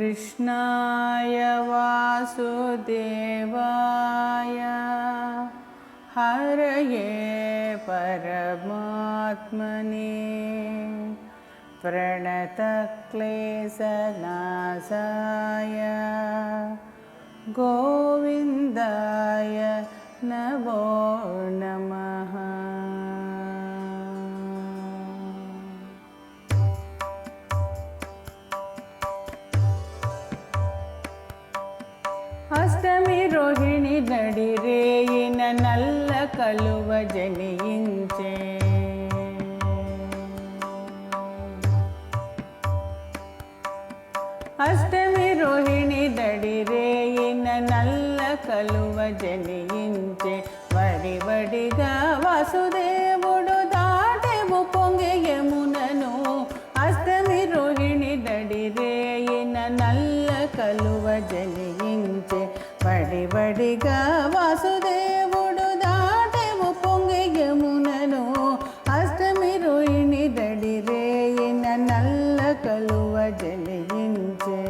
कृष्णाय वासुदेवाय हरये परमात्मने प्रणतक्लेशनाशाय गोविन्दाय नमो नमः। అష్టమి రోహిణి నడిరేయిన నల్ల కలువ జనించే అష్టమి రోహిణి నడిరేయిన నల్ల కలువ జనించే వడివడిగా వాసుదేవుడు దాటెము పొంగే యమునను అష్టమి రోహిణి నడిరేయిన నల్ల కలువ జనించే వడివడిగా వాసుదేవుడు దాటెము పొంగే యమునను అష్టమి రోహిణి నడిరేయిన నల్ల కలువ జనించే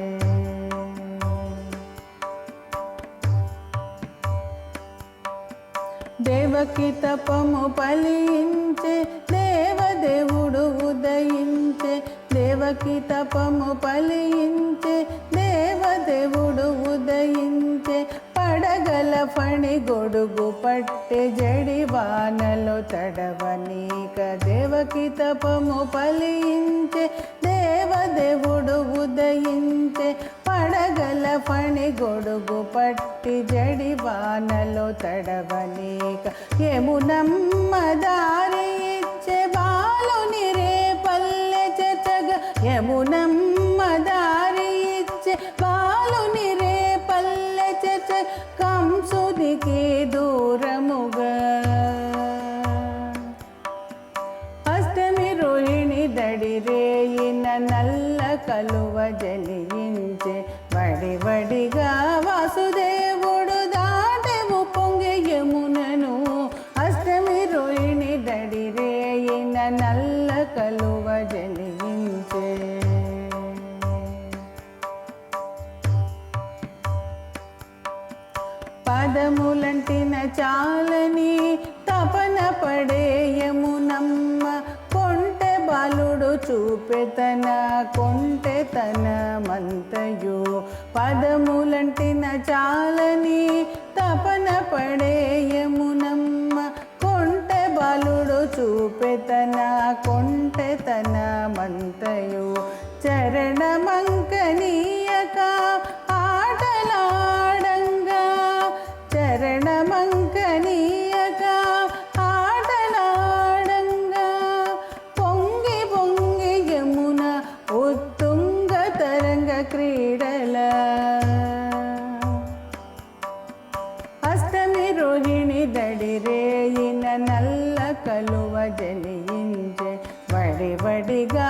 దేవకి తపము ఫలించే దేవదేవుడు ఉదయించే దేవకి తపము ఫలించే దేవదేవుడు ఉదయించే పడగల ఫణి గొడుగు పట్టె జడి వానలో తడవనీక దేవకి తపము ఫలించే దేవదేవుడు ఉదయించే పడగల ఫణి గొడుగు పట్టి జడి వానలో తడవనీక యమునమ్మ దారి ఇచ్చే బాలుని రే పల్లె చెచగ యమునమ్మ దారి ఇచ్చే బాలుని రే పల్లె చెచ కంసునికి దూరముగా అష్టమి రోహిణి దడిరేయిన నల్ల కలువ జనించే వడివడిగా వాసుదేవుడు దాటెము పొంగే యమునను అష్టమి రోహిణి దడిరేయిన నల్ల కలువ జనించే పదములంటిన చాలని తపన పడే యమునమ్మ కొంటె బాలుడు చూపెతన కొంటె తన మంతయు పదములంటిన చాలని తపన పడే యమునమ్మ కొంటె బాలుడు చూపెతన కొంటె తన మంతయు చరణమంకనీయక ఆటలాడంగా చరణమంకనీయక ఆటలాడంగా పొంగి పొంగి యమున ఉత్తుంగ తరంగ క్రీడల అష్టమి రోహిణి దడిరేయిన నల్ల కలువ జనించే వడివడిగా